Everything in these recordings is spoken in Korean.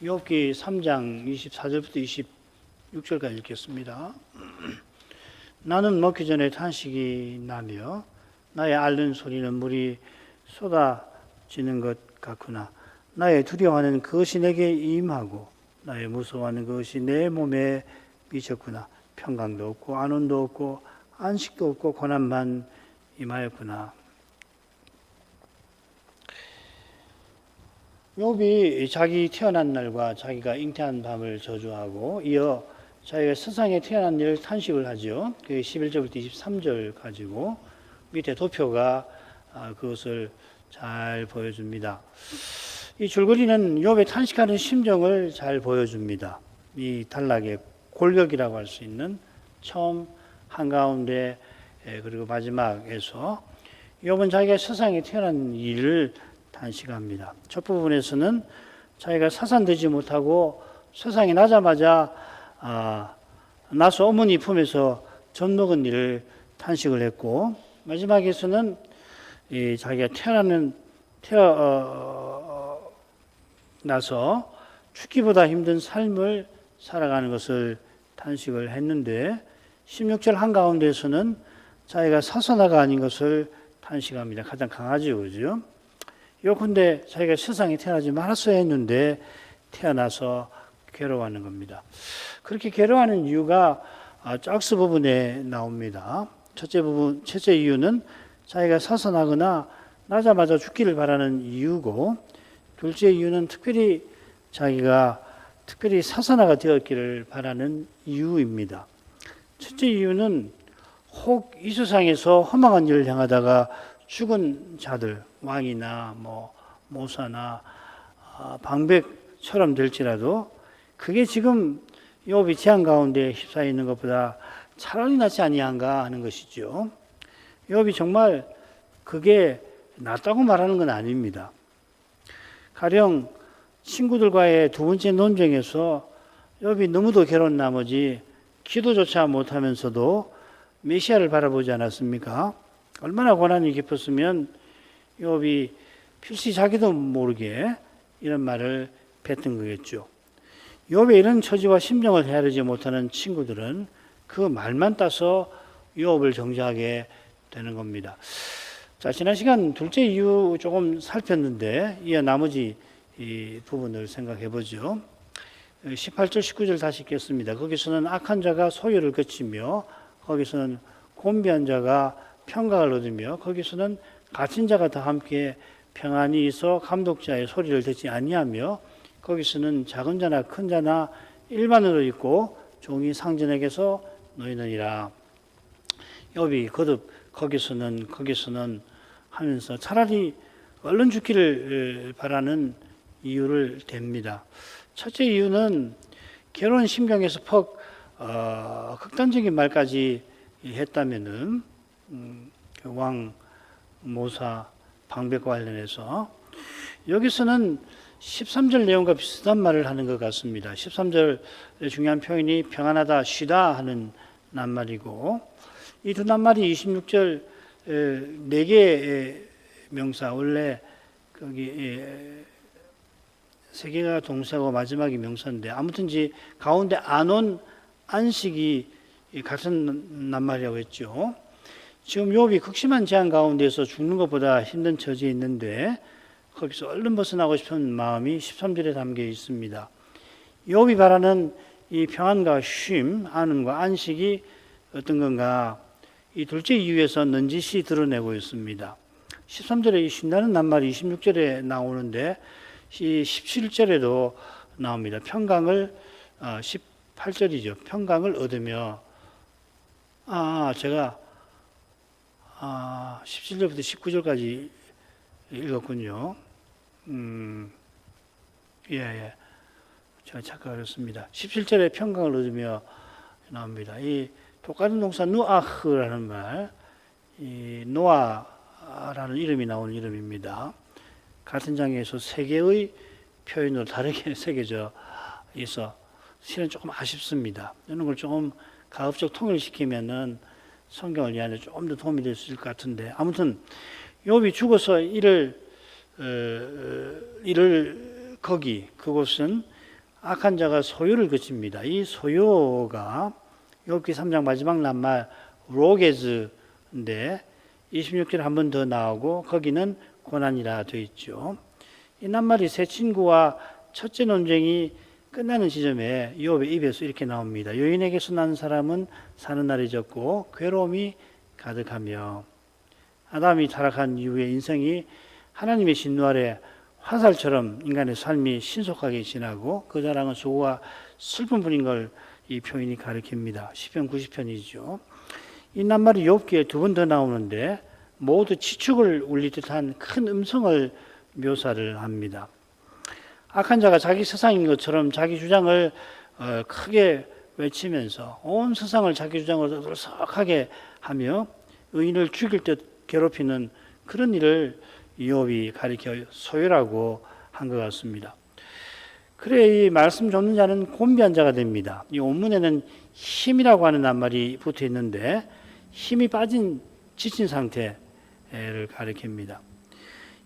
욥기 3장 24절부터 26절까지 읽겠습니다. 나는 먹기 전에 탄식이 나며 나의 앓는 소리는 물이 쏟아지는 것 같구나. 나의 두려워하는 그것이 내게 임하고 나의 무서워하는 그것이 내 몸에 미쳤구나. 평강도 없고 안온도 없고 안식도 없고 고난만 임하였구나. 욥이 자기 태어난 날과 자기가 잉태한 밤을 저주하고 이어 자기가 세상에 태어난 일을 탄식을 하죠. 그 11절부터 23절 가지고 밑에 도표가 그것을 잘 보여줍니다. 이 줄거리는 욥의 탄식하는 심정을 잘 보여줍니다. 이 단락의 골격이라고 할 수 있는 처음 한가운데 그리고 마지막에서 욥은 자기가 세상에 태어난 일을 탄식합니다. 첫 부분에서는 자기가 사산되지 못하고 세상에 나자마자 나서 어머니 품에서 젖먹은 일을 탄식을 했고, 마지막에서는 자기가 태어나서 죽기보다 힘든 삶을 살아가는 것을 탄식을 했는데 16절 한가운데에서는 자기가 사선아가 아닌 것을 탄식합니다. 가장 강하죠, 그죠? 요컨대 자기가 세상에 태어나지 말았어야 했는데 태어나서 괴로워하는 겁니다. 그렇게 괴로워하는 이유가 짝수 부분에 나옵니다. 첫째 이유는 자기가 사선하거나 나자마자 죽기를 바라는 이유고, 둘째 이유는 자기가 특별히 사선아가 되었기를 바라는 이유입니다. 첫째 이유는 혹 이 세상에서 허망한 일을 향하다가 죽은 자들, 왕이나 모사나 방백처럼 될지라도 그게 지금 욥이 재앙 가운데 휩싸여 있는 것보다 차라리 낫지 아니한가 하는 것이죠. 욥이 정말 그게 낫다고 말하는 건 아닙니다. 가령 친구들과의 두 번째 논쟁에서 욥이 너무도 괴로운 나머지 기도조차 못하면서도 메시아를 바라보지 않았습니까? 얼마나 고난이 깊었으면 욥이 필시 자기도 모르게 이런 말을 뱉은 거겠죠. 욥의 이런 처지와 심정을 헤아리지 못하는 친구들은 그 말만 따서 욥을 정죄하게 되는 겁니다. 자, 지난 시간 둘째 이유 조금 살폈는데 이어 나머지 이 부분을 생각해 보죠. 18절 19절 다시 읽겠습니다. 거기서는 악한 자가 소유를 거치며 거기서는 곤비한 자가 평강을 얻으며 거기서는 갇힌 자가 다 함께 평안이 있어 감독자의 소리를 듣지 아니하며 거기서는 작은 자나 큰 자나 일반으로 있고 종이 상전에게서 놓이느니라. 욥이 거듭 거기서는 하면서 차라리 얼른 죽기를 바라는 이유를 댑니다. 첫째 이유는 괴로운 심경에서 극단적인 말까지 했다면은 왕, 모사, 방백과 관련해서 여기서는 13절 내용과 비슷한 말을 하는 것 같습니다. 13절의 중요한 표현이 평안하다, 쉬다 하는 낱말이고 이 두 낱말이 26절 4개의 명사, 원래 거기 3개가 동사고 마지막이 명사인데 아무튼지 가운데 안온, 안식이 같은 낱말이라고 했죠. 지금 욥이 극심한 재앙 가운데서 죽는 것보다 힘든 처지에 있는데 거기서 얼른 벗어나고 싶은 마음이 13절에 담겨 있습니다. 욥이 바라는 이 평안과 쉼, 안음과 안식이 어떤 건가? 이 둘째 이유에서 넌지시 드러내고 있습니다. 13절에 이 쉰다는 낱말이 26절에 나오는데 17절에도 나옵니다. 평강을 18절이죠. 평강을 얻으며 제가 17절부터 19절까지 읽었군요. 제가 착각을 했습니다. 17절에 평강을 얻으며 나옵니다. 이 똑같은 동사 누아흐라는 말, 이 노아라는 이름이 나오는 이름입니다. 같은 장에서 3개의 표현으로 다르게 새겨져 있어 실은 조금 아쉽습니다. 이런 걸 조금 가급적 통일시키면은 성경을 이해하는 데 조금 더 도움이 될 수 있을 것 같은데, 아무튼 욥이 죽어서 그곳은 악한 자가 소유를 그칩니다. 이 소유가 욥기 3장 마지막 낱말 로게즈인데 26절에 한 번 더 나오고 거기는 고난이라 되어 있죠. 이 낱말이 세 친구와 첫째 논쟁이 끝나는 지점에 욥의 입에서 이렇게 나옵니다. 여인에게서 난 사람은 사는 날이 적고 괴로움이 가득하며. 아담이 타락한 이후에 인생이 하나님의 진노 아래 화살처럼 인간의 삶이 신속하게 지나고 그 자랑은 수고와 슬픈 분인 걸 이 표현이 가리킵니다. 시편 90편이죠. 이 낱말이 욥기에 두 번 더 나오는데 모두 지축을 울릴 듯한 큰 음성을 묘사를 합니다. 악한 자가 자기 세상인 것처럼 자기 주장을 크게 외치면서 온 세상을 자기 주장으로 들썩하게 하며 의인을 죽일 듯 괴롭히는 그런 일을 욥이 가리켜 소유라고 한 것 같습니다. 그래 이 말씀 좇는 자는 곤비한 자가 됩니다. 이 원문에는 힘이라고 하는 낱말이 붙어 있는데 힘이 빠진 지친 상태를 가리킵니다.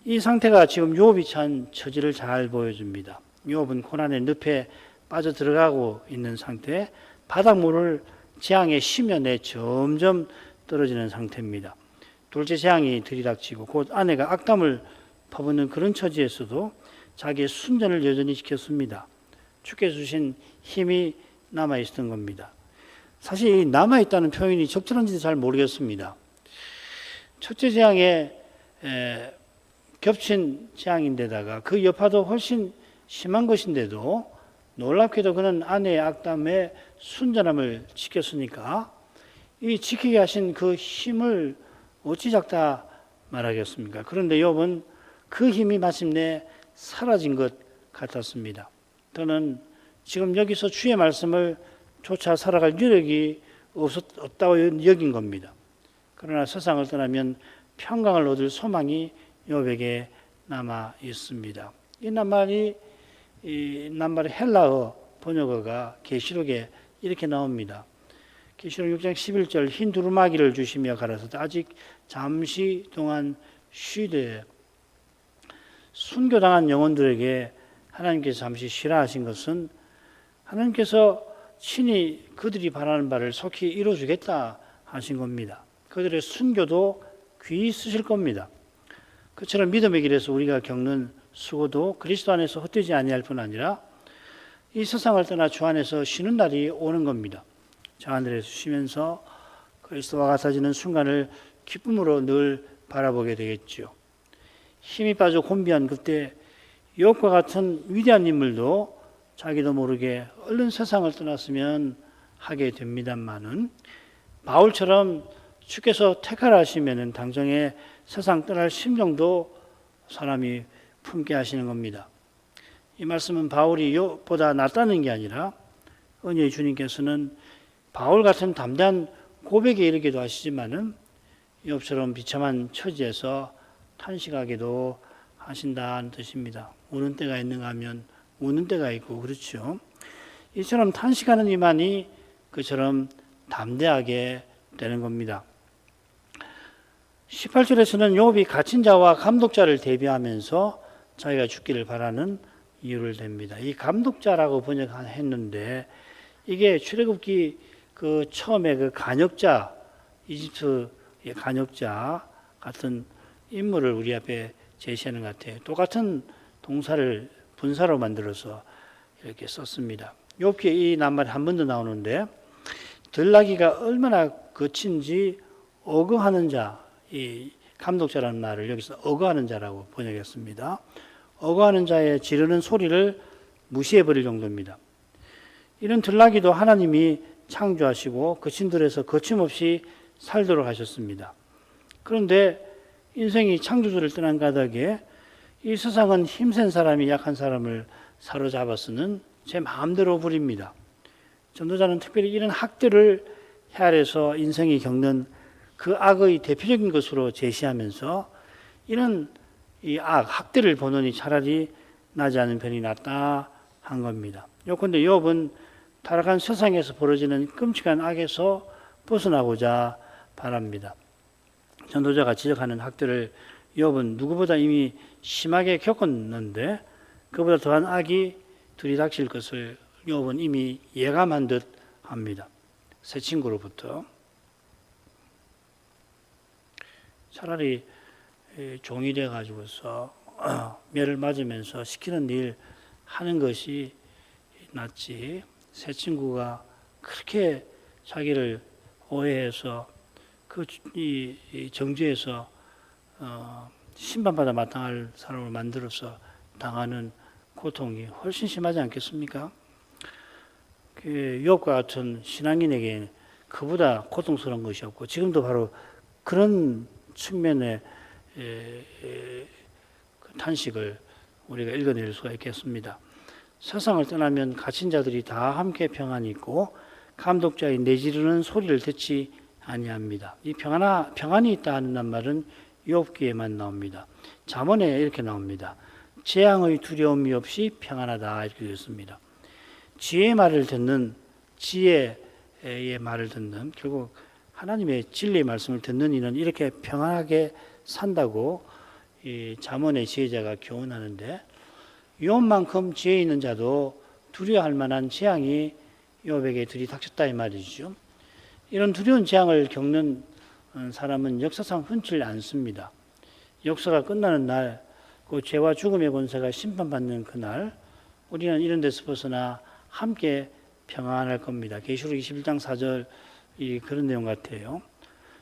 이 상태가 지금 욥이 처한 처지를 잘 보여줍니다. 욥은 고난의 늪에 빠져 들어가고 있는 상태, 바닷물을 재앙에 심연에 점점 떨어지는 상태입니다. 둘째 재앙이 들이닥치고 곧 아내가 악담을 퍼붓는 그런 처지에서도 자기의 순전을 여전히 지켰습니다. 주께서 주신 힘이 남아있었던 겁니다. 사실 이 남아있다는 표현이 적절한지도 잘 모르겠습니다. 첫째 재앙에 겹친 재앙인데다가 그 여파도 훨씬 심한 것인데도 놀랍게도 그는 아내의 악담에 순전함을 지켰으니까 이 지키게 하신 그 힘을 어찌 작다 말하겠습니까? 그런데 욥은 그 힘이 마침내 사라진 것 같았습니다. 저는 지금 여기서 주의 말씀을 쫓아 살아갈 여력이 없다고 여긴 겁니다. 그러나 세상을 떠나면 평강을 얻을 소망이 욥에게 남아 있습니다. 이 낱말의 헬라어 번역어가 계시록에 이렇게 나옵니다. 계시록 6장 11절 흰 두루마기를 주시며 가라사대 아직 잠시 동안 쉬되. 순교당한 영혼들에게 하나님께서 잠시 쉬라 하신 것은 하나님께서 친히 그들이 바라는 바를 속히 이루어주겠다 하신 겁니다. 그들의 순교도 귀히 쓰실 겁니다. 그처럼 믿음의 길에서 우리가 겪는 수고도 그리스도 안에서 헛되지 아니할 뿐 아니라 이 세상을 떠나 주 안에서 쉬는 날이 오는 겁니다. 저 하늘에서 쉬면서 그리스도와 같아지는 순간을 기쁨으로 늘 바라보게 되겠죠. 힘이 빠져 곤비한 그때 욥과 같은 위대한 인물도 자기도 모르게 얼른 세상을 떠났으면 하게 됩니다만은 바울처럼 주께서 택하라 하시면은 당장에 세상 떠날 심정도 사람이 품게 하시는 겁니다. 이 말씀은 바울이 욥보다 낫다는 게 아니라 은혜의 주님께서는 바울 같은 담대한 고백에 이르기도 하시지만은 욥처럼 비참한 처지에서 탄식하기도 하신다는 뜻입니다. 우는 때가 있는가 하면 우는 때가 있고 그렇죠. 이처럼 탄식하는 이만이 그처럼 담대하게 되는 겁니다. 18절에서는 욥이 갇힌 자와 감독자를 대비하면서 자기가 죽기를 바라는 이유를 댑니다. 이 감독자라고 번역했는데 이게 출애굽기 그 처음에 그 간역자, 이집트의 간역자 같은 인물을 우리 앞에 제시하는 것 같아요. 똑같은 동사를 분사로 만들어서 이렇게 썼습니다. 욥기에 이 낱말이 한 번 더 나오는데 들나귀가 얼마나 거친지 어거하는 자, 이 감독자라는 말을 여기서 어거하는 자라고 번역했습니다. 어거하는 자의 지르는 소리를 무시해버릴 정도입니다. 이런 들나귀도 하나님이 창조하시고 거친 들에서 거침없이 살도록 하셨습니다. 그런데 인생이 창조주를 떠난 까닭에 이 세상은 힘센 사람이 약한 사람을 사로잡아서는 제 마음대로 부립니다. 전도자는 특별히 이런 학대를 헤아려서 인생이 겪는 그 악의 대표적인 것으로 제시하면서 이런 이 학대를 보느니 차라리 나지 않은 편이 낫다 한 겁니다. 요컨대 욥은 타락한 세상에서 벌어지는 끔찍한 악에서 벗어나고자 바랍니다. 전도자가 지적하는 학대를 욥은 누구보다 이미 심하게 겪었는데 그보다 더한 악이 들이닥칠 것을 욥은 이미 예감한 듯 합니다. 새 친구로부터. 차라리 종이 돼 가지고서 매를 맞으면서 시키는 일 하는 것이 낫지. 새 친구가 그렇게 자기를 오해해서 이 정죄에서 심판받아 마땅할 사람을 만들어서 당하는 고통이 훨씬 심하지 않겠습니까? 욥과 같은 신앙인에게 그보다 고통스러운 것이 없고, 지금도 바로 그런 측면의 탄식을 우리가 읽어낼 수가 있겠습니다. 세상을 떠나면 갇힌 자들이 다 함께 평안이 있고 감독자의 내지르는 소리를 듣지 아니합니다. 이 평안이 있다 하는 말은 욥기에만 나옵니다. 잠언에 이렇게 나옵니다. 재앙의 두려움이 없이 평안하다 이렇게 되어 있습니다. 지혜의 말을 듣는, 지혜의 말을 듣는, 결국 하나님의 진리의 말씀을 듣는 이는 이렇게 평안하게 산다고 이 잠언의 지혜자가 교훈하는데, 욥만큼 지혜 있는 자도 두려워할 만한 재앙이 욥에게 들이닥쳤다 이 말이죠. 이런 두려운 재앙을 겪는 사람은 역사상 흔치 않습니다. 역사가 끝나는 날, 그 죄와 죽음의 권세가 심판받는 그날, 우리는 이런 데서 벗어나 함께 평안할 겁니다. 계시록 21장 4절이 그런 내용 같아요.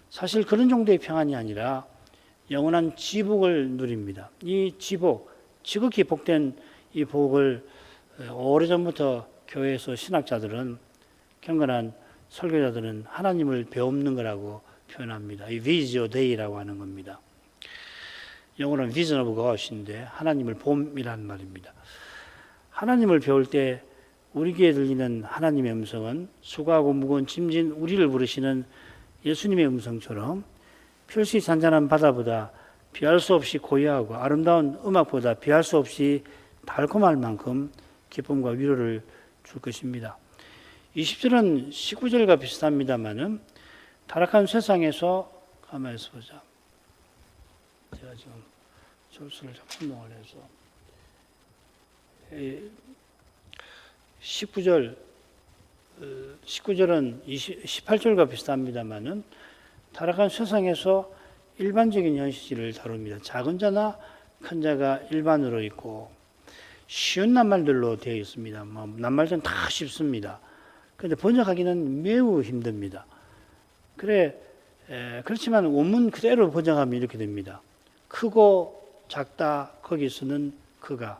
사실 그런 정도의 평안이 아니라 영원한 지복을 누립니다. 이 지복, 지극히 복된 이 복을 오래전부터 교회에서 신학자들은, 경건한 설교자들은 하나님을 배움는 거라고 표현합니다. 이 비지오 데이라고 하는 겁니다. 영어로는 vision of God인데 하나님을 봄이라는 말입니다. 하나님을 배울 때 우리 귀에 들리는 하나님의 음성은 수고하고 무거운 짐진 우리를 부르시는 예수님의 음성처럼 필시 잔잔한 바다보다 비할 수 없이 고요하고 아름다운 음악보다 비할 수 없이 달콤할 만큼 기쁨과 위로를 줄 것입니다. 20절은 19절과 비슷합니다만은 타락한 세상에서, 가만히 있어 보자. 제가 지금 절수를 자꾸弄을 해서 19절은 18절과 비슷합니다만은 타락한 세상에서 일반적인 현실을 다룹니다. 작은 자나 큰 자가 일반으로 있고 쉬운 낱말들로 되어 있습니다. 낱말들은 다 쉽습니다. 그런데 번역하기는 매우 힘듭니다. 그렇지만 원문 그대로 번역하면 이렇게 됩니다. 크고 작다, 거기서는 그가.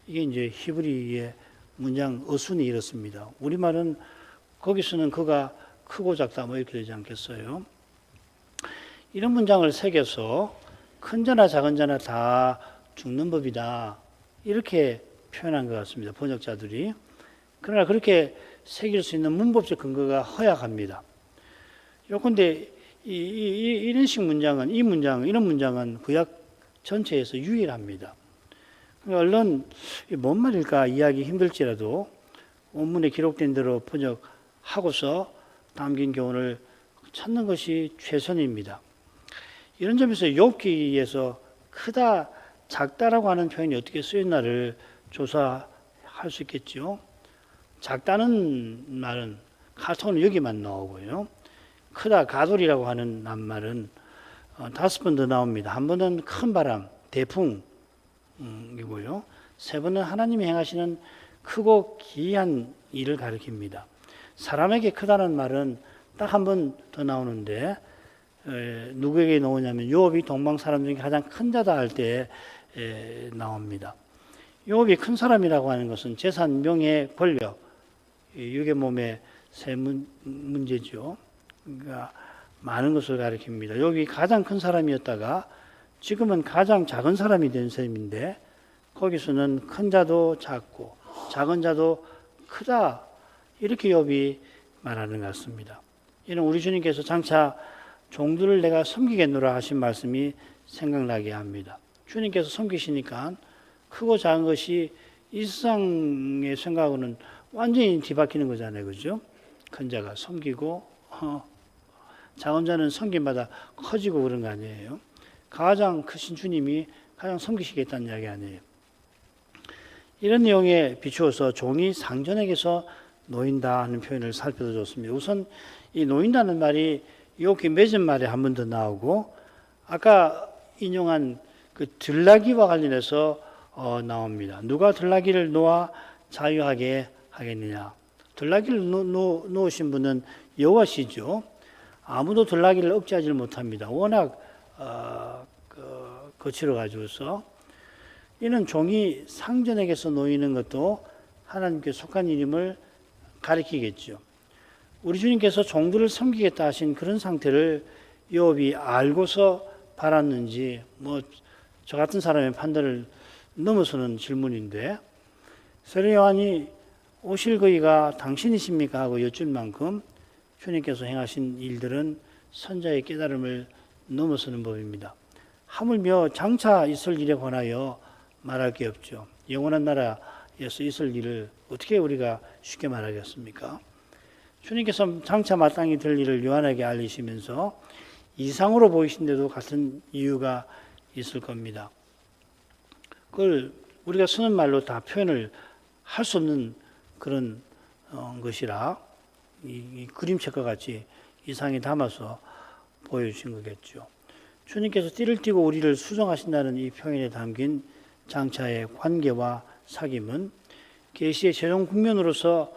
이게 이제 히브리의 문장 어순이 이렇습니다. 우리말은 거기서는 그가 크고 작다 뭐 이렇게 되지 않겠어요? 이런 문장을 새겨서 큰 자나 작은 자나 다 죽는 법이다 이렇게 표현한 것 같습니다. 번역자들이. 그러나 그렇게 새길 수 있는 문법적 근거가 허약합니다. 요컨대 이런 식 문장은, 이런 문장은 구약 전체에서 유일합니다. 얼른 뭔 말일까 이해하기 힘들지라도 원문에 기록된 대로 번역하고서 담긴 교훈을 찾는 것이 최선입니다. 이런 점에서 욥기에서 크다, 작다라고 하는 표현이 어떻게 쓰였나를 조사할 수 있겠죠. 작다는 말은 카톤은 여기만 나오고요. 크다, 가돌이라고 하는 낱말은 5번 더 나옵니다. 한 번은 큰 바람, 대풍, 이고요. 세 번은 하나님이 행하시는 크고 기이한 일을 가리킵니다. 사람에게 크다는 말은 딱 한 번 더 나오는데 누구에게 나오냐면 욥이 동방 사람 중에 가장 큰 자다 할 때 나옵니다. 욥이 큰 사람이라고 하는 것은 재산, 명예, 권력, 육의 몸의 세 문제죠. 그러니까 많은 것을 가리킵니다. 욥이 가장 큰 사람이었다가 지금은 가장 작은 사람이 된 셈인데 거기서는 큰 자도 작고 작은 자도 크다 이렇게 욥이 말하는 것 같습니다. 이는 우리 주님께서 장차 종들을 내가 섬기겠노라 하신 말씀이 생각나게 합니다. 주님께서 섬기시니까 크고 작은 것이 이 세상의 생각하고는 완전히 뒤바뀌는 거잖아요. 그죠? 큰 자가 섬기고 작은 자는 섬김마다 커지고 그런 거 아니에요. 가장 크신 주님이 가장 섬기시겠다는 이야기 아니에요. 이런 내용에 비추어서 종이 상전에게서 놓인다 하는 표현을 살펴도 좋습니다. 우선 이 놓인다는 말이 욥기 맺은 말에 한 번 더 나오고 아까 인용한 그 들나귀와 관련해서 나옵니다. 누가 들나귀를 놓아 자유하게 하겠느냐. 들나귀를 놓으신 분은 여호와시죠. 아무도 들나귀를 억제하지 못합니다. 워낙 거칠어 가지고서 이는 종이 상전에게서 놓이는 것도 하나님께 속한 일임을 가리키겠죠. 우리 주님께서 종들을 섬기겠다 하신 그런 상태를 욥이 알고서 바랐는지 저 같은 사람의 판단을 넘어서는 질문인데 세례 요한이 오실 그이가 당신이십니까 하고 여쭌 만큼 주님께서 행하신 일들은 선자의 깨달음을 넘어서는 법입니다. 하물며 장차 있을 일에 관하여 말할 게 없죠. 영원한 나라에서 있을 일을 어떻게 우리가 쉽게 말하겠습니까? 주님께서 장차 마땅히 될 일을 요한에게 알리시면서 이상으로 보이신데도 같은 이유가 있을 겁니다. 그걸 우리가 쓰는 말로 다 표현을 할 수 없는 그런 것이라 이 그림책과 같이 이상에 담아서 보여주신 거겠죠. 주님께서 띠를 띠고 우리를 수정하신다는 이 표현에 담긴 장차의 관계와 사귐은 계시의 최종 국면으로서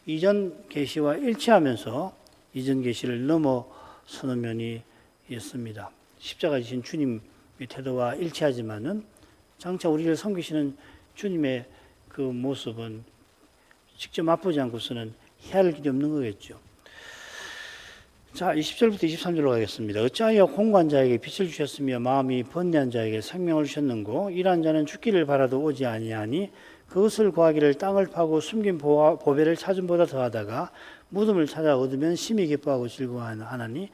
이전 계시와 일치하면서 이전 계시를 넘어서는 면이 있습니다. 십자가 지신 주님의 태도와 일치하지만은 장차 우리를 섬기시는 주님의 그 모습은 직접 맛보지 않고서는 헤아릴 길이 없는 거겠죠. 자, 20절부터 23절로 가겠습니다. 어찌하여 공고한 자에게 빛을 주셨으며 마음이 번뇌한 자에게 생명을 주셨는고 이러한 자는 죽기를 바라도 오지 아니하니 그것을 구하기를 땅을 파고 숨긴 보배를 찾음보다 더하다가 무덤을 찾아 얻으면 심히 기뻐하고 즐거워하나니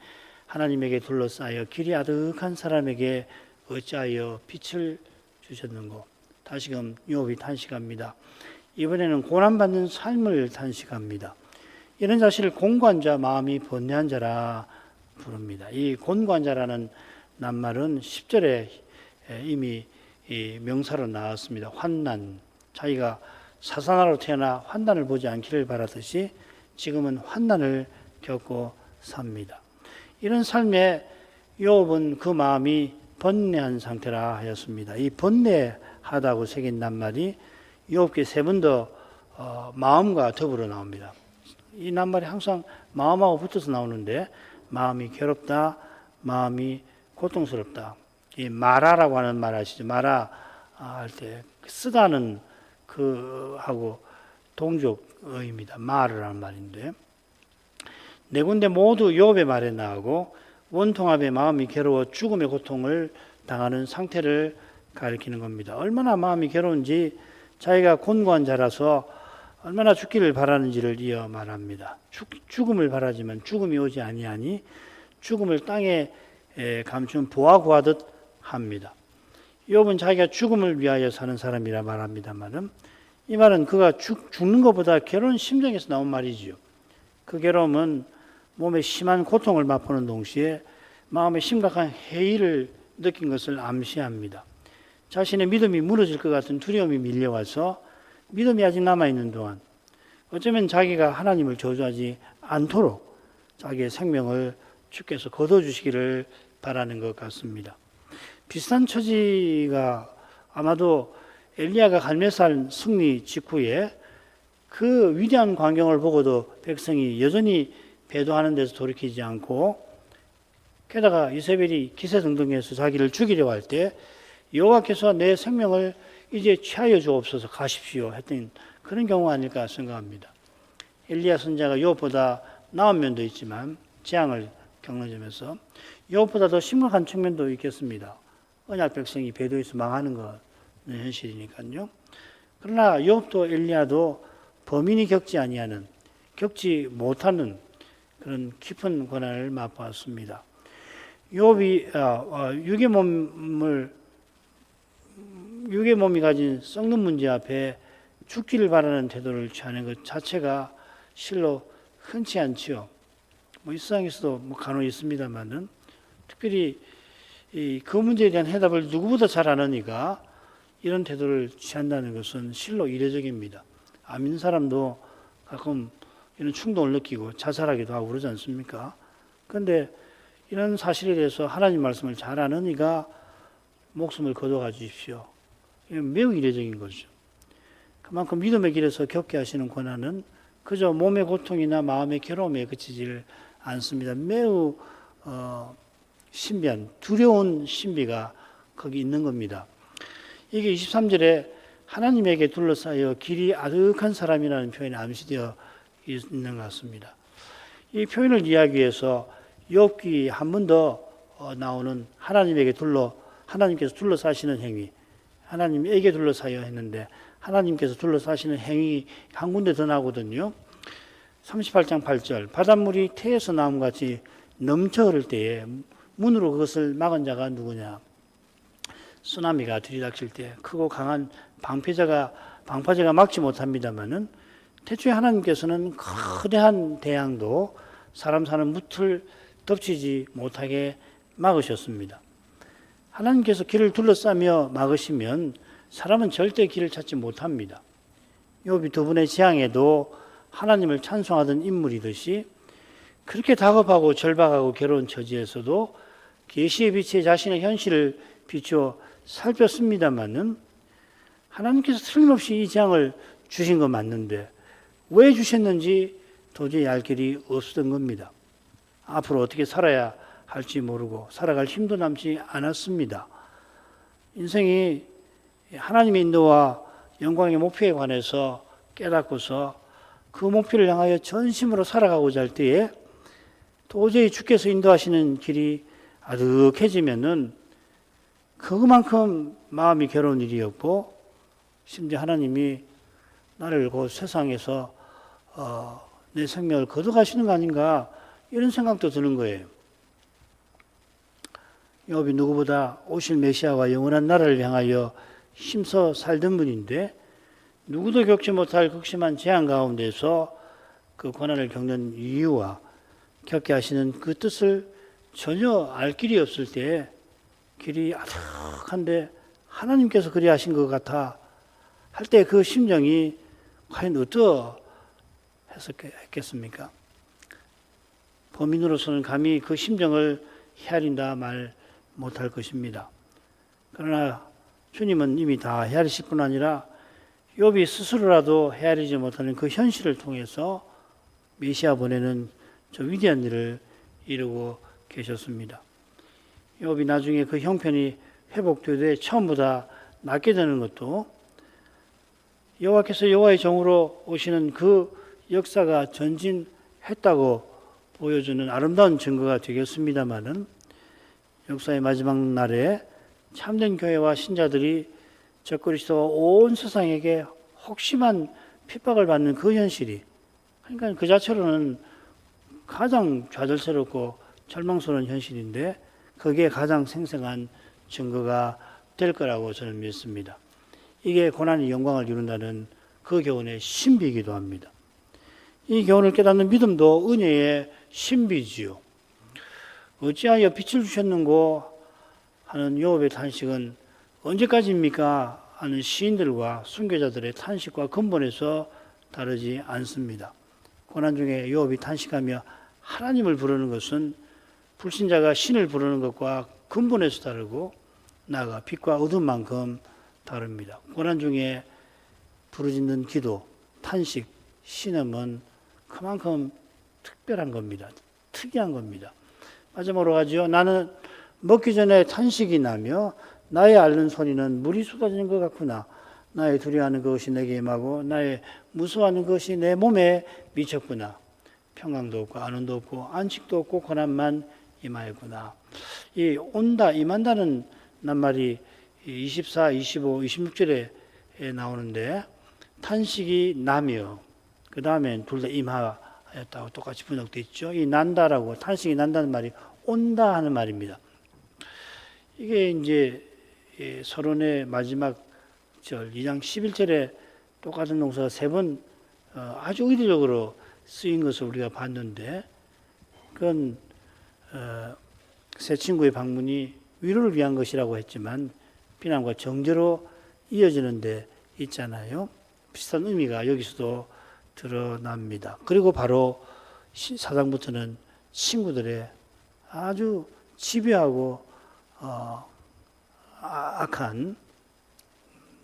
하나님에게 둘러싸여 길이 아득한 사람에게 어찌하여 빛을 주셨는고. 다시금 욥이 탄식합니다. 이번에는 고난받는 삶을 탄식합니다. 이런 자신을 곤고한 자, 마음이 번뇌한 자라 부릅니다. 이 곤고한 자라는 낱말은 10절에 이미 이 명사로 나왔습니다. 환난, 자기가 사사나로 태어나 환난을 보지 않기를 바라듯이 지금은 환난을 겪고 삽니다. 이런 삶에 욥은 그 마음이 번뇌한 상태라 하였습니다. 이 번뇌하다고 새긴 낱말이 욥기 3번 더 마음과 더불어 나옵니다. 이 낱말이 항상 마음하고 붙어서 나오는데 마음이 괴롭다, 마음이 고통스럽다. 이 마라라고 하는 말 아시죠? 마라 할 때 쓰다는 그 하고 동족어입니다. 마르라는 말인데 네 군데 모두 욥의 말에 나오고 원통함에 마음이 괴로워 죽음의 고통을 당하는 상태를 가리키는 겁니다. 얼마나 마음이 괴로운지 자기가 곤고한 자라서 얼마나 죽기를 바라는지를 이어 말합니다. 죽음을 바라지만 죽음이 오지 아니하니 죽음을 땅에 감춘 보화 구하듯 합니다. 욥은 자기가 죽음을 위하여 사는 사람이라 말합니다만은 이 말은 그가 죽는 것보다 괴로운 심정에서 나온 말이지요. 그 괴로움은 몸에 심한 고통을 맛보는 동시에 마음에 심각한 해이를 느낀 것을 암시합니다. 자신의 믿음이 무너질 것 같은 두려움이 밀려와서 믿음이 아직 남아있는 동안 어쩌면 자기가 하나님을 저주하지 않도록 자기의 생명을 주께서 거둬주시기를 바라는 것 같습니다. 비슷한 처지가 아마도 엘리야가 갈멜산 승리 직후에 그 위대한 광경을 보고도 백성이 여전히 배도하는 데서 돌이키지 않고 게다가 이세벨이 기세등등해서 자기를 죽이려고 할 때 여호와께서 내 생명을 이제 취하여 주옵소서 가십시오 했던 그런 경우가 아닐까 생각합니다. 엘리야 선지자가 욥보다 나은 면도 있지만 재앙을 겪는 점에서 욥보다 더 심각한 측면도 있겠습니다. 언약 백성이 배도해서 망하는 것은 현실이니까요. 그러나 욥도 엘리야도 범인이 겪지 못하는 그런 깊은 고난을 맛보았습니다. 욥이 육의 몸이 가진 썩는 문제 앞에 죽기를 바라는 태도를 취하는 것 자체가 실로 흔치 않지요. 이 세상에서도 간혹 있습니다만은 특별히 그 문제에 대한 해답을 누구보다 잘 아는 이가 이런 태도를 취한다는 것은 실로 이례적입니다. 안 믿는 사람도 가끔 이런 충동을 느끼고 자살하기도 하고 그러지 않습니까? 그런데 이런 사실에 대해서 하나님 말씀을 잘 아는 이가 목숨을 거둬가 주십시오. 이건 매우 이례적인 거죠. 그만큼 믿음의 길에서 겪게 하시는 고난은 그저 몸의 고통이나 마음의 괴로움에 그치질 않습니다. 매우 신비한, 두려운 신비가 거기 있는 겁니다. 이게 23절에 하나님에게 둘러싸여 길이 아득한 사람이라는 표현이 암시되어 있는 것 같습니다. 이 표현을 이해하기 위해서 욥기 한 번 더 나오는 하나님께서 둘러싸시는 행위, 하나님에게 둘러싸여 했는데 하나님께서 둘러싸시는 행위 한 군데 더 나오거든요. 38장 8절 바닷물이 태에서 나옴같이 넘쳐 흐를 때에 문으로 그것을 막은 자가 누구냐. 쓰나미가 들이닥칠 때 크고 강한 방파제가 막지 못합니다마는 태초에 하나님께서는 거대한 대양도 사람 사는 무틀 덮치지 못하게 막으셨습니다. 하나님께서 길을 둘러싸며 막으시면 사람은 절대 길을 찾지 못합니다. 욥이 두 분의 재앙에도 하나님을 찬송하던 인물이듯이 그렇게 다급하고 절박하고 괴로운 처지에서도 계시의 빛에 자신의 현실을 비추어 살폈습니다마는 하나님께서 틀림없이 이 재앙을 주신 건 맞는데 왜 주셨는지 도저히 알 길이 없었던 겁니다. 앞으로 어떻게 살아야 할지 모르고 살아갈 힘도 남지 않았습니다. 인생이 하나님의 인도와 영광의 목표에 관해서 깨닫고서 그 목표를 향하여 전심으로 살아가고자 할 때에 도저히 주께서 인도하시는 길이 아득해지면은 그만큼 마음이 괴로운 일이었고 심지어 하나님이 나를 그 세상에서 내 생명을 거둬가시는 거 아닌가 이런 생각도 드는 거예요. 욥이 누구보다 오실 메시아와 영원한 나라를 향하여 힘써 살던 분인데 누구도 겪지 못할 극심한 재앙 가운데서 그 고난을 겪는 이유와 겪게 하시는 그 뜻을 전혀 알 길이 없을 때 길이 아득한데 하나님께서 그리 하신 것 같아 할 때 그 심정이 과연 어떠했겠습니까? 범인으로서는 감히 그 심정을 헤아린다 말 못할 것입니다. 그러나 주님은 이미 다 헤아리실 뿐 아니라 욥이 스스로라도 헤아리지 못하는 그 현실을 통해서 메시아 보내는 저 위대한 일을 이루고 계셨습니다. 욥이 나중에 그 형편이 회복되되 처음보다 낫게 되는 것도 여호와께서 여호와의 종으로 오시는 그 역사가 전진했다고 보여주는 아름다운 증거가 되겠습니다마는 역사의 마지막 날에 참된 교회와 신자들이 적그리스도와 온 세상에게 혹심한 핍박을 받는 그 현실이 그러니까 그 자체로는 가장 좌절스럽고 절망스러운 현실인데 그게 가장 생생한 증거가 될 거라고 저는 믿습니다. 이게 고난이 영광을 이룬다는 그 교훈의 신비이기도 합니다. 이 교훈을 깨닫는 믿음도 은혜의 신비지요. 어찌하여 빛을 주셨는고 하는 욥의 탄식은 언제까지입니까? 하는 시인들과 순교자들의 탄식과 근본에서 다르지 않습니다. 고난 중에 욥이 탄식하며 하나님을 부르는 것은 불신자가 신을 부르는 것과 근본에서 다르고 나아가 빛과 어둠만큼 다릅니다. 고난 중에 부르짖는 기도, 탄식, 신음은 그만큼 특별한 겁니다. 특이한 겁니다. 마지막으로 하죠. 나는 먹기 전에 탄식이 나며 나의 앓는 소리는 물이 쏟아지는 것 같구나. 나의 두려워하는 것이 내게 임하고 나의 무서워하는 것이 내 몸에 미쳤구나. 평강도 없고 안온도 없고 안식도 없고 고난만 임하였구나. 이 온다, 임한다는 낱말이 24, 25, 26절에 나오는데 탄식이 나며 그 다음에 둘 다 임하였다고 똑같이 번역되어 있죠. 이 난다라고 탄식이 난다는 말이 온다 하는 말입니다. 이게 이제 서론의 마지막 절 2장 11절에 똑같은 동사가 세 번 아주 의도적으로 쓰인 것을 우리가 봤는데 그건 새 친구의 방문이 위로를 위한 것이라고 했지만 비난과 정죄로 이어지는 데 있잖아요. 비슷한 의미가 여기서도 드러납니다. 그리고 바로 사장부터는 친구들의 아주 집요하고 악한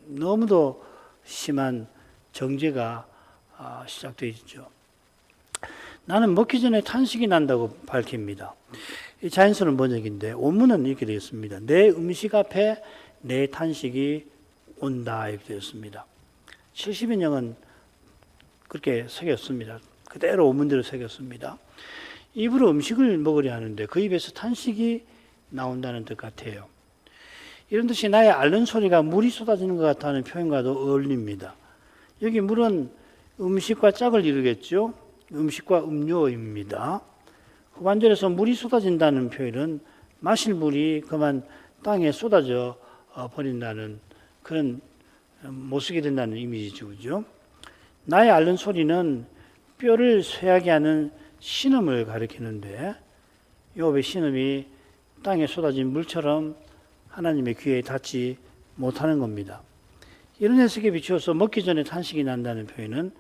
너무도 심한 정죄가 시작되어 있죠. 나는 먹기 전에 탄식이 난다고 밝힙니다. 이 자연스러운 번역인데 원문은 이렇게 되어 있습니다. 내 음식 앞에 내 탄식이 온다 이렇게 되어 있습니다. 70인형은 그렇게 새겼습니다. 그대로 원문대로 새겼습니다. 입으로 음식을 먹으려 하는데 그 입에서 탄식이 나온다는 뜻 같아요. 이런 뜻이 나의 앓는 소리가 물이 쏟아지는 것 같다는 표현과도 어울립니다. 여기 물은 음식과 짝을 이루겠죠. 음식과 음료입니다. 후반절에서 물이 쏟아진다는 표현은 마실 물이 그만 땅에 쏟아져 버린다는 그런 못 쓰게 된다는 이미지죠. 그죠? 나의 앓는 소리는 뼈를 쇠하게 하는 신음을 가리키는데 욥의 신음이 땅에 쏟아진 물처럼 하나님의 귀에 닿지 못하는 겁니다. 이런 해석에 비추어서 먹기 전에 탄식이 난다는 표현은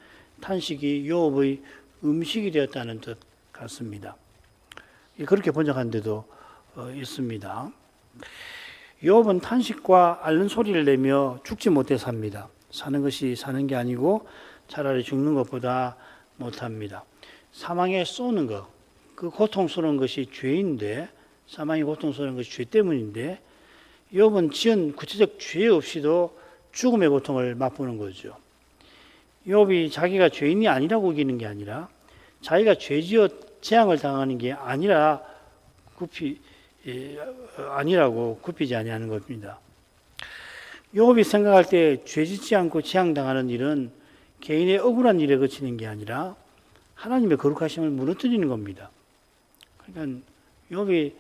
탄식이 욥의 음식이 되었다는 뜻 같습니다. 그렇게 번역한 데도 있습니다. 욥은 탄식과 앓는 소리를 내며 죽지 못해 삽니다. 사는 것이 사는 게 아니고 차라리 죽는 것보다 못합니다. 사망에 쏘는 것, 그 고통스러운 것이 죄인데 사망이 고통스러운 것이 죄 때문인데 욥은 지은 구체적 죄 없이도 죽음의 고통을 맛보는 거죠. 욥이 자기가 죄인이 아니라고 우기는 게 아니라 자기가 죄지어 재앙을 당하는 게 아니라고 굽히지 아니하는 겁니다. 욥이 생각할 때 죄짓지 않고 재앙당하는 일은 개인의 억울한 일에 그치는 게 아니라 하나님의 거룩하심을 무너뜨리는 겁니다. 그러니까 욥이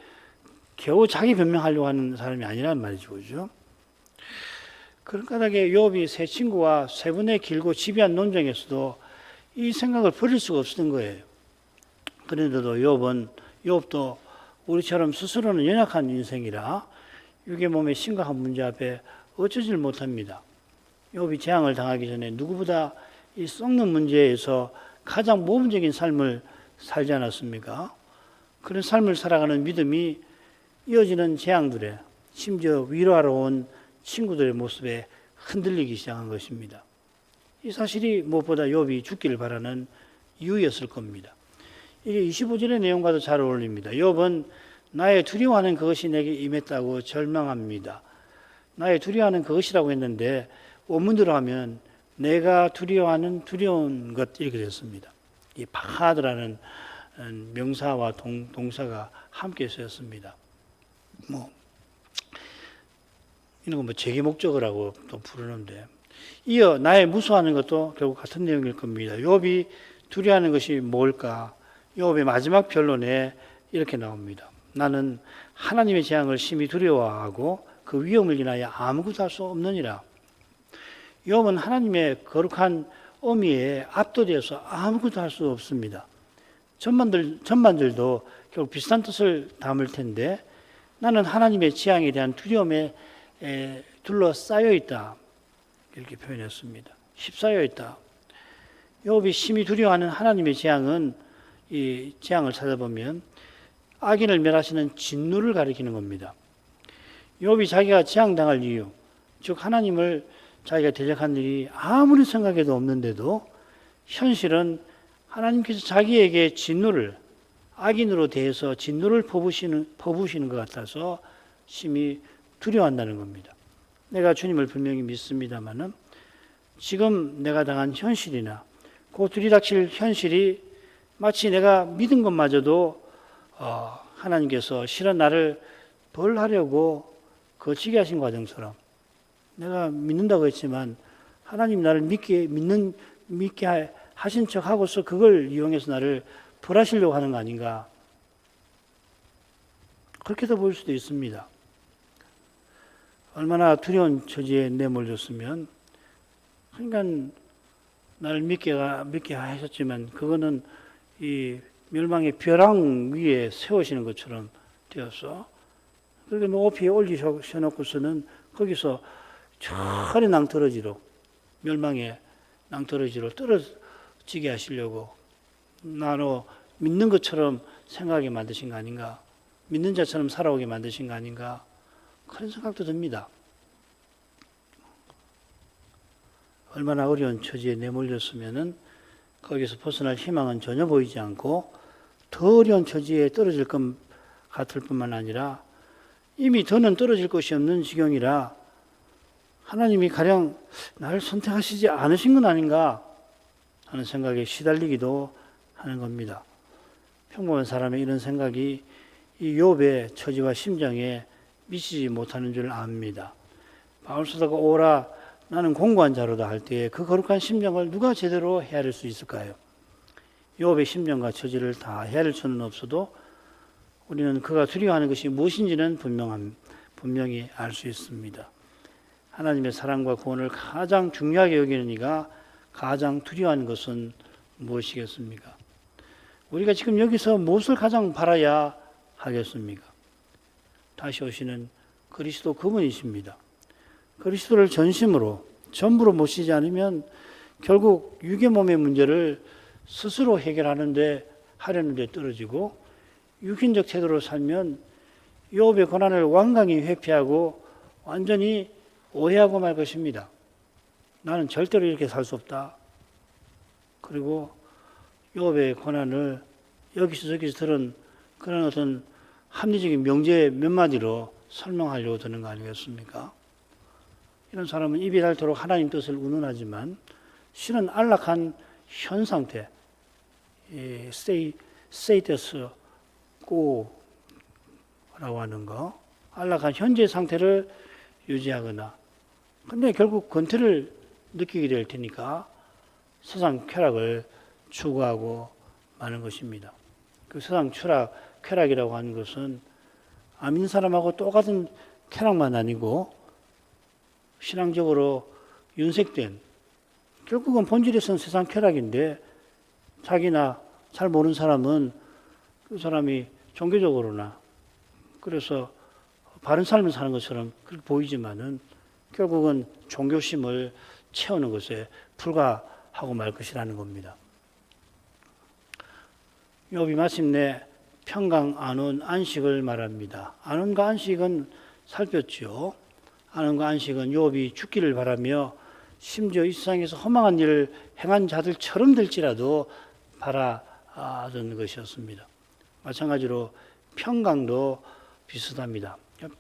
겨우 자기 변명하려고 하는 사람이 아니란 말이죠. 그죠? 그런 까닭에 욥이 세 친구와 세 번의 길고 집요한 논쟁에서도 이 생각을 버릴 수가 없었던 거예요. 그런데도 욥도 우리처럼 스스로는 연약한 인생이라 육의 몸의 심각한 문제 앞에 어쩌질 못합니다. 욥이 재앙을 당하기 전에 누구보다 이 썩는 문제에서 가장 모범적인 삶을 살지 않았습니까? 그런 삶을 살아가는 믿음이 이어지는 재앙들에 심지어 위로하러 온 친구들의 모습에 흔들리기 시작한 것입니다. 이 사실이 무엇보다 욥이 죽기를 바라는 이유였을 겁니다. 이게 25절의 내용과도 잘 어울립니다. 욥은 나의 두려워하는 그것이 내게 임했다고 절망합니다. 나의 두려워하는 그것이라고 했는데 원문대로 하면 내가 두려워하는 두려운 것 이렇게 됐습니다. 이 파하드라는 명사와 동사가 함께 쓰였습니다. 이런 거 제기 목적을 하고 또 부르는데 이어 나의 무서워하는 것도 결국 같은 내용일 겁니다. 욥이 두려워하는 것이 뭘까? 욥의 마지막 변론에 이렇게 나옵니다. 나는 하나님의 재앙을 심히 두려워하고 그 위험을 인하여 아무것도 할 수 없느니라. 욥은 하나님의 거룩한 어미에 압도되어서 아무것도 할 수 없습니다. 전반들도 결국 비슷한 뜻을 담을 텐데 나는 하나님의 재앙에 대한 두려움에 둘러싸여 있다. 이렇게 표현했습니다. 휩싸여 있다. 욥이 심히 두려워하는 하나님의 재앙은 이 재앙을 찾아보면 악인을 멸하시는 진노를 가리키는 겁니다. 욥이 자기가 재앙당할 이유, 즉 하나님을 자기가 대적한 일이 아무리 생각해도 없는데도 현실은 하나님께서 자기에게 진노를 악인으로 대해서 진노를 퍼부으시는 것 같아서 심히 두려워한다는 겁니다. 내가 주님을 분명히 믿습니다마는 지금 내가 당한 현실이나 곧 들이닥칠 현실이 마치 내가 믿은 것마저도 하나님께서 실은 나를 벌하려고 거치게 하신 과정처럼 내가 믿는다고 했지만 하나님 나를 믿게 하신 척 하고서 그걸 이용해서 나를 벌하시려고 하는 거 아닌가? 그렇게도 보일 수도 있습니다. 얼마나 두려운 처지에 내몰렸으면 그러니까 나를 믿게 하셨지만 그거는 이 멸망의 벼랑 위에 세우시는 것처럼 되어서 그렇게 높이 올리셔놓고서는 거기서 철의 낭떠러지로 멸망의 낭떠러지로 떨어지게 하시려고 나로 믿는 것처럼 생각하게 만드신 거 아닌가? 믿는 자처럼 살아오게 만드신 거 아닌가? 그런 생각도 듭니다. 얼마나 어려운 처지에 내몰렸으면은 거기서 벗어날 희망은 전혀 보이지 않고 더 어려운 처지에 떨어질 것 같을 뿐만 아니라 이미 더는 떨어질 것이 없는 지경이라 하나님이 가령 나를 선택하시지 않으신 건 아닌가 하는 생각에 시달리기도 하는 겁니다. 평범한 사람의 이런 생각이 이 욥의 처지와 심정에 미치지 못하는 줄 압니다. 바울 사도가 오라 나는 공고한 자로다 할 때에 그 거룩한 심정을 누가 제대로 헤아릴 수 있을까요? 욥의 심정과 처지를 다 헤아릴 수는 없어도 우리는 그가 두려워하는 것이 무엇인지는 분명히 알 수 있습니다. 하나님의 사랑과 구원을 가장 중요하게 여기는 이가 가장 두려워하는 것은 무엇이겠습니까? 우리가 지금 여기서 무엇을 가장 바라야 하겠습니까? 다시 오시는 그리스도 그분이십니다. 그리스도를 전심으로 전부로 모시지 않으면 결국 육의 몸의 문제를 스스로 하려는 데 떨어지고 육인적 태도로 살면 욥의 고난을 완강히 회피하고 완전히 오해하고 말 것입니다. 나는 절대로 이렇게 살 수 없다. 그리고 욥의 고난을 여기서 저기서 들은 그런 어떤 합리적인 명제 몇 마디로 설명하려고 드는 거 아니겠습니까? 이런 사람은 입이 닳도록 하나님 뜻을 운운하지만 실은 안락한 현 상태, 스테이터스 꼬라고 하는 거, 안락한 현재 상태를 유지하거나 근데 결국 권태를 느끼게 될 테니까 세상 쾌락을 추구하고 마는 것입니다. 그 세상 쾌락이라고 하는 것은 안 믿는 사람하고 똑같은 쾌락만 아니고 신앙적으로 윤색된 결국은 본질에서는 세상 쾌락인데 자기나 잘 모르는 사람은 그 사람이 종교적으로나 그래서 바른 삶을 사는 것처럼 그렇게 보이지만은 결국은 종교심을 채우는 것에 불과하고 말 것이라는 겁니다. 욥이 마침내 평강, 안온, 안식을 말합니다. 안온과 안식은 살폈죠. 안온과 안식은 욥이 죽기를 바라며 심지어 이 세상에서 허망한 일을 행한 자들처럼 될지라도 바라던 것이었습니다. 마찬가지로 평강도 비슷합니다.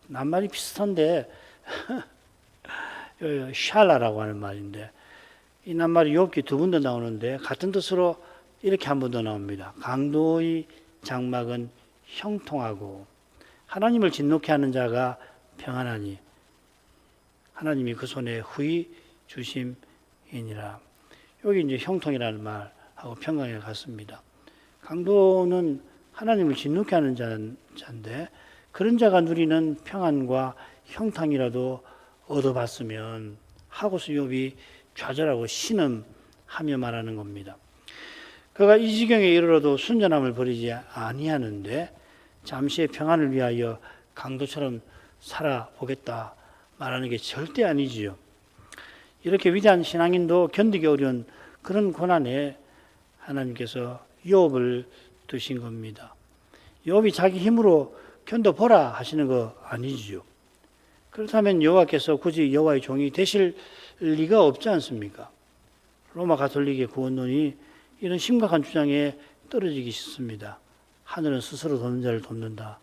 낱말이 비슷한데 샬라라고 하는 말인데 이 낱말이 욥기 두 번 더 나오는데 같은 뜻으로 이렇게 한 번 더 나옵니다. 강도의 장막은 형통하고 하나님을 진노케 하는 자가 평안하니 하나님이 그 손에 후히 주심이니라. 여기 이제 형통이라는 말하고 평강에 같습니다. 강도는 하나님을 진노케 하는 자인데 그런 자가 누리는 평안과 형통이라도 얻어봤으면 하고서 욥이 좌절하고 신음하며 말하는 겁니다. 그가 이 지경에 이르러도 순전함을 버리지 아니하는데 잠시의 평안을 위하여 강도처럼 살아보겠다 말하는 게 절대 아니지요. 이렇게 위대한 신앙인도 견디기 어려운 그런 고난에 하나님께서 욥을 두신 겁니다. 욥이 자기 힘으로 견뎌보라 하시는 거 아니지요. 그렇다면 여호와께서 굳이 여호와의 종이 되실 리가 없지 않습니까? 로마 가톨릭의 구원론이 이런 심각한 주장에 떨어지기 쉽습니다. 하늘은 스스로 돕는 자를 돕는다.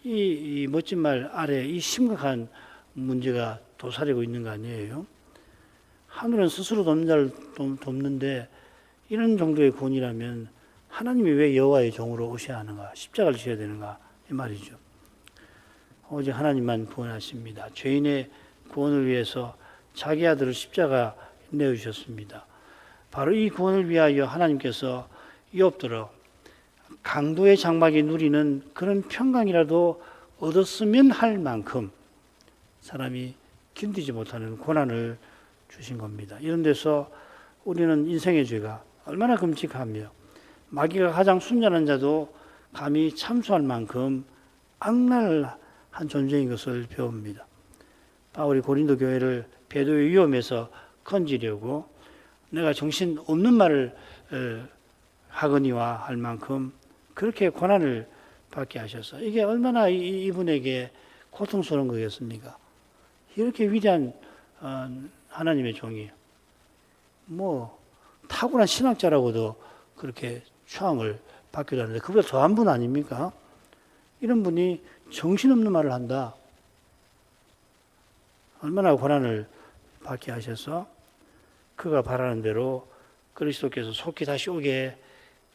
이 멋진 말 아래 이 심각한 문제가 도사리고 있는 거 아니에요? 하늘은 스스로 돕는 자를 돕는데 이런 정도의 구원이라면 하나님이 왜 여호와의 종으로 오셔야 하는가? 십자가를 지어야 되는가? 이 말이죠. 오직 하나님만 구원하십니다. 죄인의 구원을 위해서 자기 아들을 십자가 내주셨습니다. 바로 이 구원을 위하여 하나님께서 욥더러 강도의 장막이 누리는 그런 평강이라도 얻었으면 할 만큼 사람이 견디지 못하는 고난을 주신 겁니다. 이런 데서 우리는 인생의 죄가 얼마나 끔찍하며 마귀가 가장 순전한 자도 감히 참수할 만큼 악랄한 존재인 것을 배웁니다. 바울이 고린도 교회를 배도의 위험에서 건지려고 내가 정신 없는 말을 하거니와 할 만큼 그렇게 고난을 받게 하셔서 이게 얼마나 이분에게 고통스러운 거겠습니까? 이렇게 위대한 하나님의 종이 탁월한 신학자라고도 그렇게 추앙을 받기도 하는데 그보다 더한 분 아닙니까? 이런 분이 정신없는 말을 한다. 얼마나 고난을 받게 하셔서 그가 바라는 대로 그리스도께서 속히 다시 오게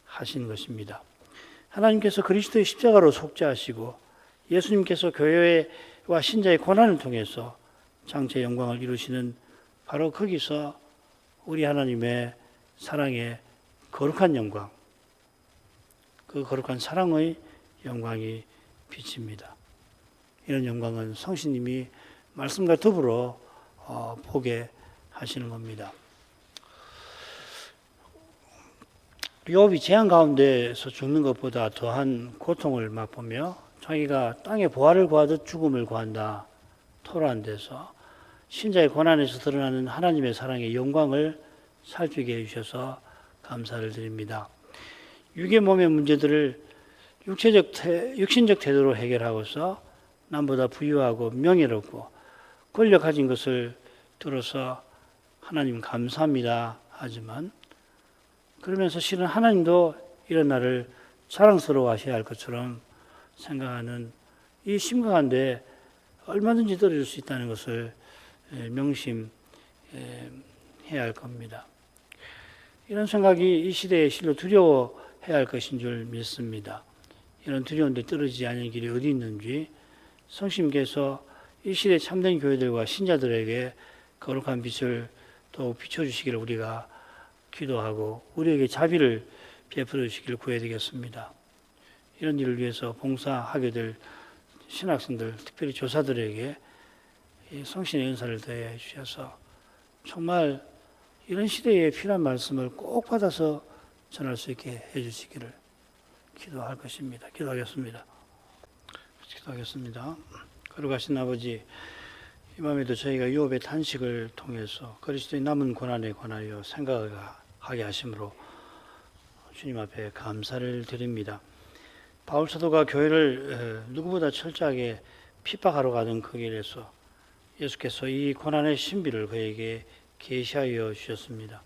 하신 것입니다. 하나님께서 그리스도의 십자가로 속죄하시고 예수님께서 교회와 신자의 고난을 통해서 장체의 영광을 이루시는 바로 거기서 우리 하나님의 사랑의 거룩한 영광, 그 거룩한 사랑의 영광이 비칩니다. 이런 영광은 성신님이 말씀과 더불어 보게 하시는 겁니다. 욥이 재앙 가운데서 죽는 것보다 더한 고통을 맛보며 자기가 땅에 보화를 구하듯 죽음을 구한다 토로한 데서 신자의 고난에서 드러나는 하나님의 사랑의 영광을 살피게 해주셔서 감사를 드립니다. 육의 몸의 문제들을 육신적 태도로 해결하고서 남보다 부유하고 명예롭고 권력 가진 것을 들어서 하나님 감사합니다 하지만 그러면서 실은 하나님도 이런 나를 자랑스러워 하셔야 할 것처럼 생각하는 이 심각한데 얼마든지 떨어질 수 있다는 것을 명심해야 할 겁니다. 이런 생각이 이 시대에 실로 두려워해야 할 것인 줄 믿습니다. 이런 두려운데 떨어지지 않은 길이 어디 있는지 성심께서 이 시대 참된 교회들과 신자들에게 거룩한 빛을 더욱 비춰주시기를 우리가 기도하고 우리에게 자비를 베풀어 주시기를 구해야 되겠습니다. 이런 일을 위해서 봉사하게 될 신학생들, 특별히 교사들에게 성신의 은사를 더해 주셔서 정말 이런 시대에 필요한 말씀을 꼭 받아서 전할 수 있게 해 주시기를 기도할 것입니다. 기도하겠습니다. 거룩하신 아버지, 이 밤에도 저희가 욥의 탄식을 통해서 그리스도의 남은 고난에 관하여 생각하게 하심으로 주님 앞에 감사를 드립니다. 바울 사도가 교회를 누구보다 철저하게 핍박하러 가던 그 길에서 예수께서 이 고난의 신비를 그에게 계시하여 주셨습니다.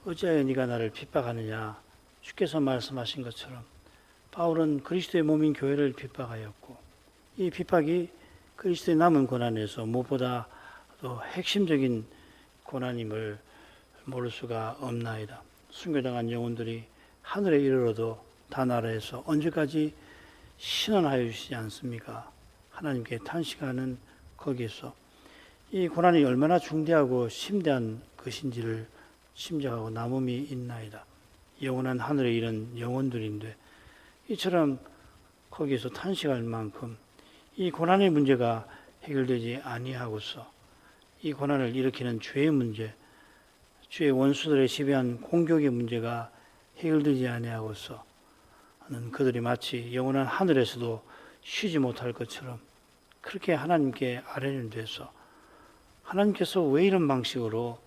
어찌하여 네가 나를 핍박하느냐? 주께서 말씀하신 것처럼 바울은 그리스도의 몸인 교회를 핍박하였고 이 핍박이 그리스도의 남은 고난에서 무엇보다 또 핵심적인 고난임을 모를 수가 없나이다. 순교당한 영혼들이 하늘에 이르러도 다 나라에서 언제까지 신원하여 주시지 않습니까? 하나님께 탄식하는 거기에서 이 고난이 얼마나 중대하고 심대한 것인지를 심정하고 남음이 있나이다. 영원한 하늘에 이른 영혼들인데 이처럼 거기에서 탄식할 만큼 이 고난의 문제가 해결되지 아니하고서 이 고난을 일으키는 죄의 문제, 주의 원수들의 지배한 공격의 문제가 해결되지 아니하고서 하는 그들이 마치 영원한 하늘에서도 쉬지 못할 것처럼 그렇게 하나님께 아련돼서 하나님께서 왜 이런 방식으로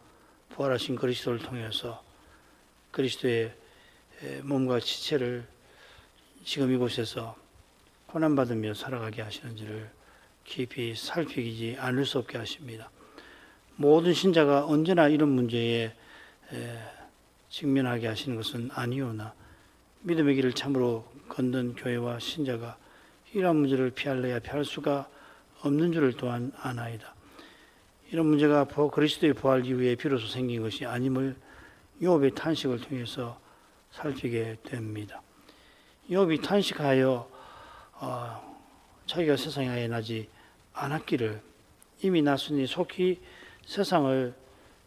부활하신 그리스도를 통해서 그리스도의 몸과 지체를 지금 이곳에서 고난받으며 살아가게 하시는지를 깊이 살피지 않을 수 없게 하십니다. 모든 신자가 언제나 이런 문제에 직면하게 하시는 것은 아니오나 믿음의 길을 참으로 걷는 교회와 신자가 이러한 문제를 피할래야 피할 수가 없는 줄을 또한 아나이다. 이런 문제가 그리스도의 부활 이후에 비로소 생긴 것이 아님을 욥의 탄식을 통해서 살피게 됩니다. 욥이 탄식하여 자기가 세상에 나지 않았기를 이미 났으니 속히 세상을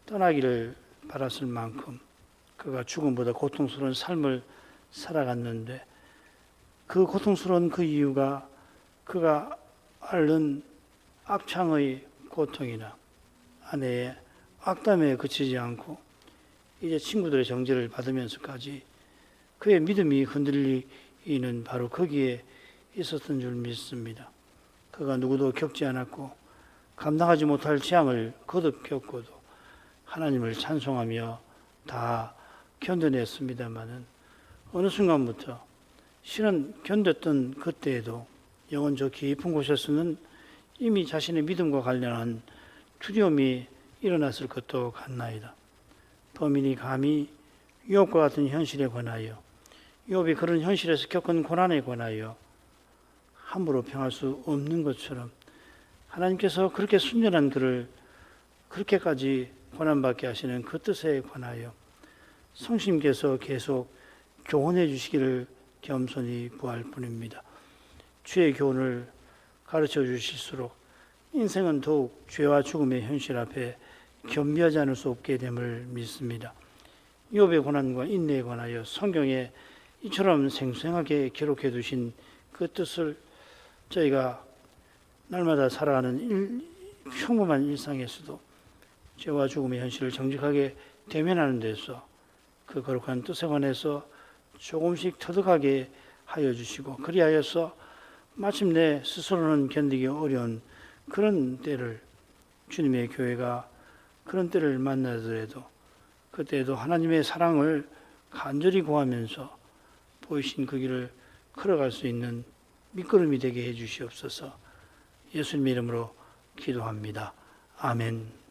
떠나기를 바랐을 만큼 그가 죽음보다 고통스러운 삶을 살아갔는데 그 고통스러운 그 이유가 그가 앓는 악창의 고통이나 아내의 악담에 그치지 않고 이제 친구들의 정죄를 받으면서까지 그의 믿음이 흔들리는 바로 거기에 있었던 줄 믿습니다. 그가 누구도 겪지 않았고 감당하지 못할 재앙을 거듭 겪고도 하나님을 찬송하며 다 견뎌냈습니다마는 어느 순간부터 실은 견뎠던 그때에도 영혼 저 깊은 곳에서는 이미 자신의 믿음과 관련한 두려움이 일어났을 것도 같나이다. 범인이 감히 유업과 같은 현실에 관하여, 유업이 그런 현실에서 겪은 고난에 관하여 함부로 평할 수 없는 것처럼 하나님께서 그렇게 순전한 그를 그렇게까지 고난받게 하시는 그 뜻에 관하여 성심께서 계속 교훈해 주시기를 겸손히 구할 뿐입니다. 주의 교훈을 가르쳐 주실수록 인생은 더욱 죄와 죽음의 현실 앞에 겸비하지 않을 수 없게 됨을 믿습니다. 욥의 고난과 인내에 관하여 성경에 이처럼 생생하게 기록해 두신 그 뜻을 저희가 날마다 살아가는 평범한 일상에서도 죄와 죽음의 현실을 정직하게 대면하는 데서 그 거룩한 뜻에 관해서 조금씩 터득하게 하여 주시고, 그리하여서 마침내 스스로는 견디기 어려운 그런 때를, 주님의 교회가 그런 때를 만나더라도 그때에도 하나님의 사랑을 간절히 구하면서 보이신 그 길을 걸어갈 수 있는 밑거름이 되게 해 주시옵소서. 예수님의 이름으로 기도합니다. 아멘.